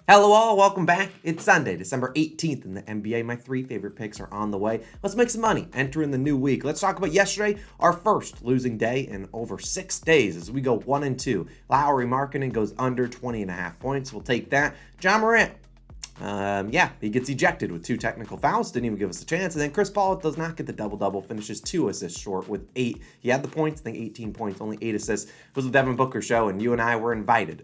Hello all, welcome back. It's Sunday, December 18th in the NBA. My three favorite picks are on the way. Let's make some money, enter in the new week. Let's talk about yesterday, our first losing day in over 6 days as we go 1-2. Lowry Markkanen goes under 20.5 points. We'll take that. Ja Morant. He gets ejected with 2 technical fouls. Didn't even give us a chance. And then Chris Paul does not get the double-double. Finishes 2 assists short with 8. He had the points, I think 18 points, only 8 assists. It was the Devin Booker show, and you and I were invited.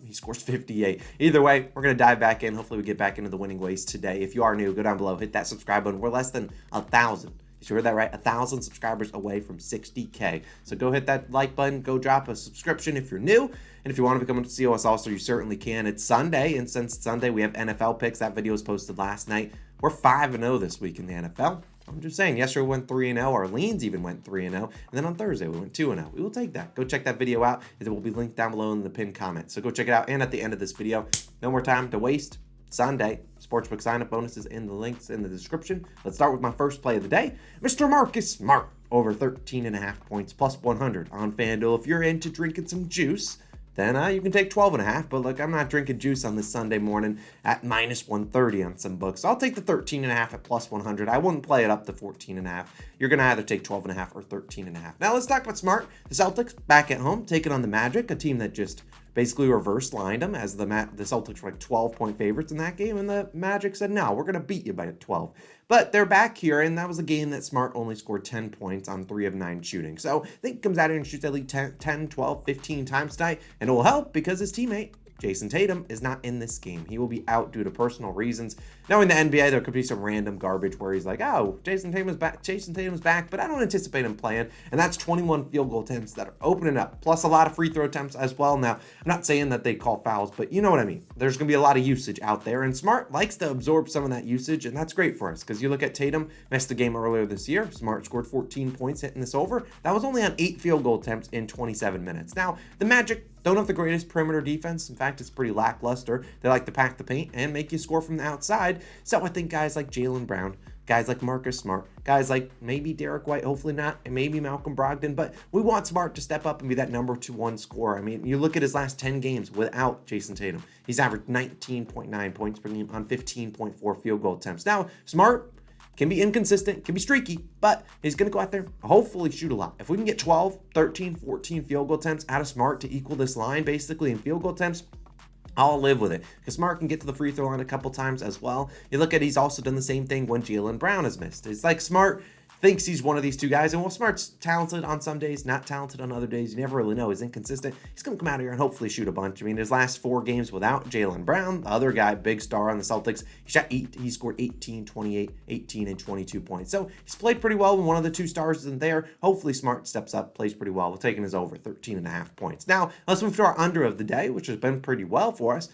He scores 58. Either way, we're going to dive back in. Hopefully we get back into the winning ways today. If you are new, go down below, hit that subscribe button. We're less than 1,000. You heard that right? 1,000 subscribers away from 60K. So go hit that like button. Go drop a subscription if you're new. And if you want to become a COS also, you certainly can. It's Sunday, and since it's Sunday, we have NFL picks. That video was posted last night. We're 5-0 this week in the NFL. I'm just saying, yesterday we went 3-0. Our leans even went 3-0. And then on Thursday, we went 2-0. We will take that. Go check that video out. It will be linked down below in the pinned comment. So go check it out. And at the end of this video, no more time to waste. Sunday, sportsbook sign-up bonuses in the links in the description. Let's start with my first play of the day. Mr. Marcus Smart, over 13.5 points, plus 100 on FanDuel. If you're into drinking some juice, then you can take 12.5. But look, I'm not drinking juice on this Sunday morning at minus 130 on some books. So I'll take the 13.5 at plus 100. I wouldn't play it up to 14.5. You're going to either take 12.5 or 13.5. Now let's talk about Smart. The Celtics back at home, taking on the Magic, a team that just basically reverse lined them as the Celtics were like 12-point favorites in that game, and the Magic said, no, we're going to beat you by 12. But they're back here, and that was a game that Smart only scored 10 points on 3 of 9 shooting. So I think he comes out here and shoots at least 10, 12, 15 times tonight, and it will help because his teammate, Jason Tatum, is not in this game. He will be out due to personal reasons. Now in the NBA, there could be some random garbage where he's like, oh, Jason Tatum's back, but I don't anticipate him playing. And that's 21 field goal attempts that are opening up, plus a lot of free throw attempts as well. Now, I'm not saying that they call fouls, but you know what I mean. There's going to be a lot of usage out there, and Smart likes to absorb some of that usage, and that's great for us because you look at Tatum, missed the game earlier this year. Smart scored 14 points hitting this over. That was only on 8 field goal attempts in 27 minutes. Now, the Magic don't have the greatest perimeter defense. In fact, it's pretty lackluster. They like to pack the paint and make you score from the outside. So I think guys like Jaylen Brown, guys like Marcus Smart, guys like maybe Derek White, hopefully not, and maybe Malcolm Brogdon, but we want Smart to step up and be that number 1 scorer. I mean, you look at his last 10 games without Jason Tatum. He's averaged 19.9 points per game on 15.4 field goal attempts. Now, Smart can be inconsistent, can be streaky, but he's going to go out there, hopefully shoot a lot. If we can get 12, 13, 14 field goal attempts out of Smart to equal this line, basically, in field goal attempts, I'll live with it because Smart can get to the free throw line a couple times as well. You look at, he's also done the same thing when Jaylen Brown has missed. It's like Smart thinks he's one of these two guys, and well, Smart's talented on some days, not talented on other days. You never really know. He's inconsistent. He's going to come out here and hopefully shoot a bunch. I mean, his last 4 games without Jaylen Brown, the other guy, big star on the Celtics, he scored 18, 28, 18, and 22 points. So he's played pretty well when one of the 2 stars isn't there. Hopefully Smart steps up, plays pretty well. We're taking his over 13.5 points. Now, let's move to our under of the day, which has been pretty well for us.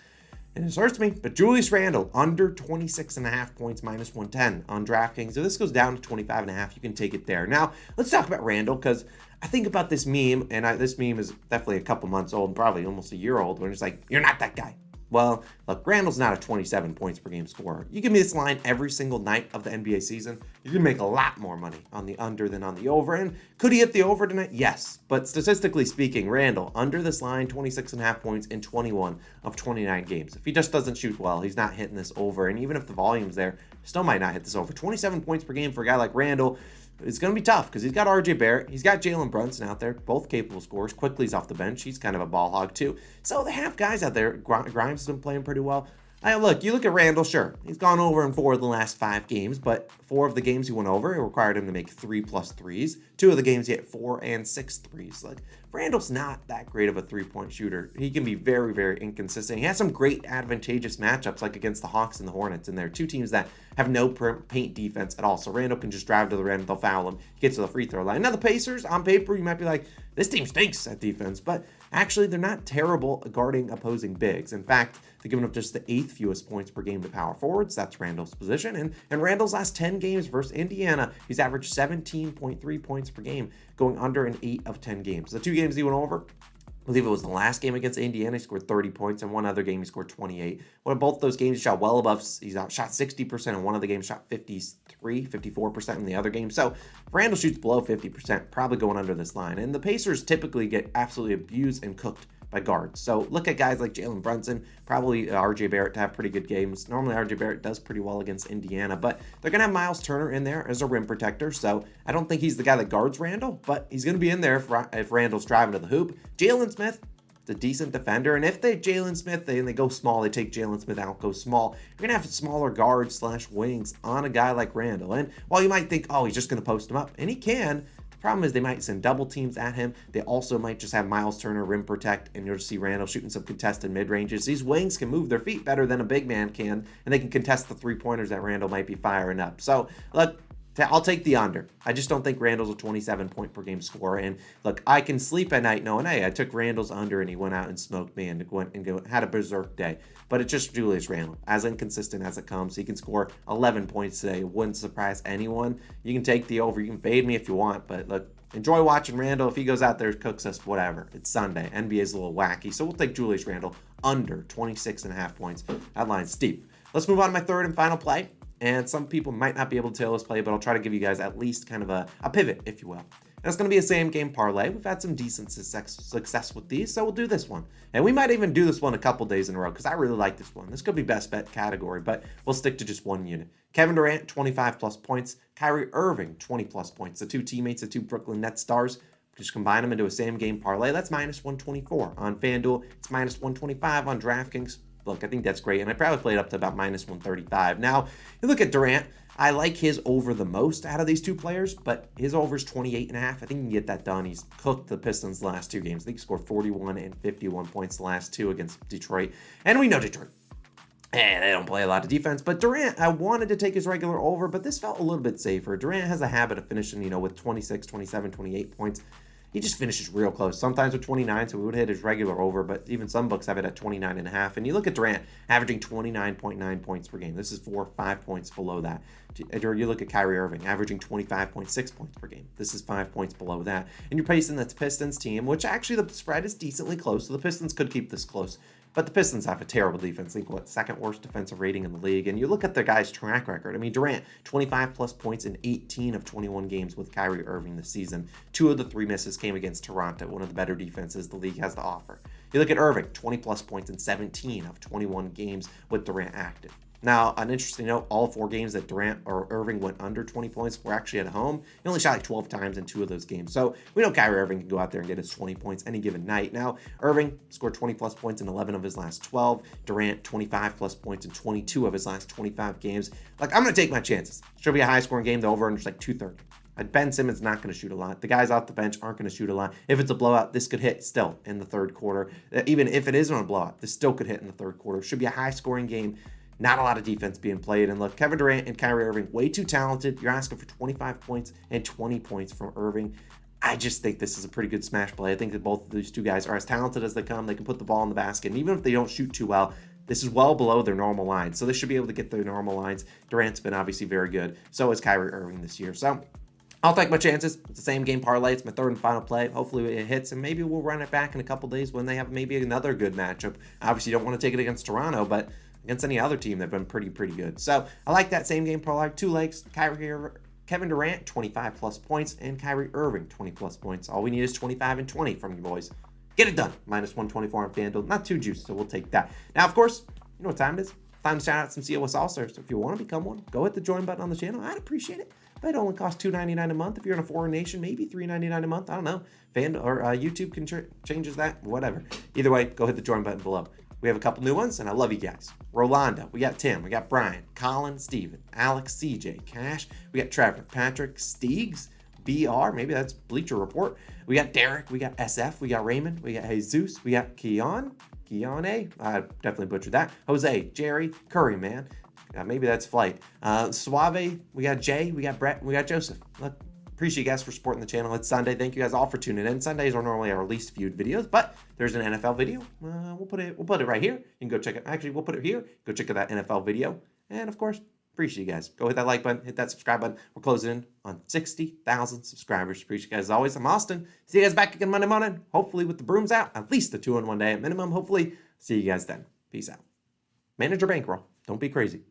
And it hurts me, but Julius Randle, under 26.5 points, minus 110 on DraftKings. So this goes down to 25.5. You can take it there. Now, let's talk about Randle, because I think about this meme, and this meme is definitely a couple months old, probably almost a year old, when it's like, you're not that guy. Well, look, Randle's not a 27 points per game scorer. You give me this line every single night of the NBA season, you're going to make a lot more money on the under than on the over. And could he hit the over tonight? Yes. But statistically speaking, Randle, under this line, 26.5 points in 21 of 29 games. If he just doesn't shoot well, he's not hitting this over. And even if the volume's there, still might not hit this over. 27 points per game for a guy like Randle. It's going to be tough because he's got RJ Barrett. He's got Jalen Brunson out there, both capable scorers. Quickly's off the bench. He's kind of a ball hog too. So they have guys out there. Grimes has been playing pretty well. You look at Randle, sure. He's gone over in 4 of the last 5 games, but 4 of the games he went over, it required him to make 3+ threes. 2 of the games he hit 4 and 6 threes. Like, Randle's not that great of a 3-point shooter. He can be very, very inconsistent. He has some great advantageous matchups, like against the Hawks and the Hornets, and they're 2 teams that have no paint defense at all. So Randle can just drive to the rim, they'll foul him, he gets to the free throw line. Now the Pacers, on paper, you might be like, this team stinks at defense, but actually they're not terrible guarding opposing bigs. In fact, they're giving up just the 8th fewest points per game to power forwards. That's Randle's position. And Randle's last 10 games versus Indiana, he's averaged 17.3 points per game, going under in 8 of 10 games. The 2 games he went over, I believe it was the last game against Indiana, he scored 30 points, and one other game he scored 28. One of both those games he shot well above, shot 60%, and one of the games shot 54% in the other game. So if Randle shoots below 50%, probably going under this line. And the Pacers typically get absolutely abused and cooked by guards. So look at guys like Jalen Brunson, probably RJ Barrett to have pretty good games. Normally RJ Barrett does pretty well against Indiana, but they're going to have Miles Turner in there as a rim protector. So I don't think he's the guy that guards Randle, but he's going to be in there if Randle's driving to the hoop. Jalen Smith, a decent defender, and if they Jalen Smith, they go small, they take Jalen Smith out, go small, you're gonna have smaller guards / wings on a guy like Randle. And while you might think, oh, he's just gonna post him up, and he can, the problem is they might send double teams at him. They also might just have Miles Turner rim protect, and you'll see Randle shooting some contested mid-ranges. These wings can move their feet better than a big man can, and they can contest the three-pointers that Randle might be firing up. So look, I'll take the under. I just don't think Randle's a 27-point-per-game scorer. And look, I can sleep at night knowing, hey, I took Randle's under and he went out and smoked me and had a berserk day. But it's just Julius Randle, as inconsistent as it comes. He can score 11 points today. It wouldn't surprise anyone. You can take the over. You can fade me if you want. But look, enjoy watching Randle. If he goes out there, cooks us, whatever. It's Sunday. NBA's a little wacky. So we'll take Julius Randle under 26.5 points. That line's steep. Let's move on to my third and final play. And some people might not be able to tell this play, but I'll try to give you guys at least kind of a pivot, if you will. And it's going to be a same game parlay. We've had some decent success with these, so we'll do this one. And we might even do this one a couple days in a row because I really like this one. This could be best bet category, but we'll stick to just one unit. Kevin Durant, 25 plus points. Kyrie Irving, 20 plus points. The two teammates, the two Brooklyn Nets stars. Just combine them into a same game parlay. That's minus 124 on FanDuel. It's minus 125 on DraftKings. Look, I think that's great, and I probably played up to about minus 135. Now, you look at Durant, I like his over the most out of these two players, but his over is 28.5. I think he can get that done. He's cooked the Pistons the last two games. I think he scored 41 and 51 points the last two against Detroit, and we know Detroit. They don't play a lot of defense, but Durant, I wanted to take his regular over, but this felt a little bit safer. Durant has a habit of finishing, with 26, 27, 28 points. He just finishes real close, sometimes with 29, so we would hit his regular over, but even some books have it at 29.5. And you look at Durant, averaging 29.9 points per game. This is 5 points below that. Or you look at Kyrie Irving, averaging 25.6 points per game. This is 5 points below that. And you're facing the Pistons team, which actually the spread is decently close, so the Pistons could keep this close. But the Pistons have a terrible defense. I think, second worst defensive rating in the league. And you look at the guy's track record. I mean, Durant, 25 plus points in 18 of 21 games with Kyrie Irving this season. 2 of the 3 misses came against Toronto, one of the better defenses the league has to offer. You look at Irving, 20 plus points in 17 of 21 games with Durant active. Now, an interesting note, all 4 games that Durant or Irving went under 20 points were actually at home. He only shot like 12 times in 2 of those games. So we know Kyrie Irving can go out there and get his 20 points any given night. Now, Irving scored 20 plus points in 11 of his last 12. Durant, 25 plus points in 22 of his last 25 games. Like, I'm going to take my chances. Should be a high scoring game. The over under is like 230. Ben Simmons not going to shoot a lot. The guys off the bench aren't going to shoot a lot. If it's a blowout, this could hit still in the third quarter. Even if it isn't a blowout, this still could hit in the third quarter. Should be a high scoring game. Not a lot of defense being played. And look, Kevin Durant and Kyrie Irving, way too talented. You're asking for 25 points and 20 points from Irving. I just think this is a pretty good smash play. I think that both of these two guys are as talented as they come. They can put the ball in the basket. And even if they don't shoot too well, this is well below their normal lines. So they should be able to get their normal lines. Durant's been obviously very good. So is Kyrie Irving this year. So I'll take my chances. It's the same game parlay. It's my third and final play. Hopefully it hits, and maybe we'll run it back in a couple days when they have maybe another good matchup. Obviously, you don't want to take it against Toronto, but against any other team, they've been pretty good. So I like that same game parlay. 2 legs. Kevin Durant, 25 plus points, and Kyrie Irving, 20 plus points. All we need is 25 and 20 from you boys. Get it done. Minus 124 on FanDuel. Not too juicy, so we'll take that. Now, of course, you know what time it is. Time to shout out some COS All-Stars. So if you want to become one, go hit the join button on the channel. I'd appreciate it. But it only costs $2.99 a month. If you're in a foreign nation, maybe $3.99 a month. I don't know. YouTube can changes that. Whatever. Either way, go hit the join button below. We have a couple new ones, and I love you guys. Rolando, we got Tim, we got Brian, Colin, Steven, Alex, CJ, Cash, we got Trevor, Patrick, Steegs, BR, maybe that's Bleacher Report. We got Derek, we got SF, we got Raymond, we got Jesus, we got Keone, I definitely butchered that. Jose, Jerry, Curry, man. Maybe that's Flight. Suave, we got Jay, we got Brett, we got Joseph. Look, appreciate you guys for supporting the channel. It's Sunday. Thank you guys all for tuning in. Sundays are normally our least viewed videos, but there's an NFL video. We'll put it right here. You can go check it. Actually, we'll put it here. Go check out that NFL video. And of course, appreciate you guys. Go hit that like button, hit that subscribe button. We're closing in on 60,000 subscribers. Appreciate you guys as always. I'm Austin. See you guys back again Monday morning. Hopefully with the brooms out. At least a 2-in-1 day at minimum. Hopefully. See you guys then. Peace out. Manage your bankroll. Don't be crazy.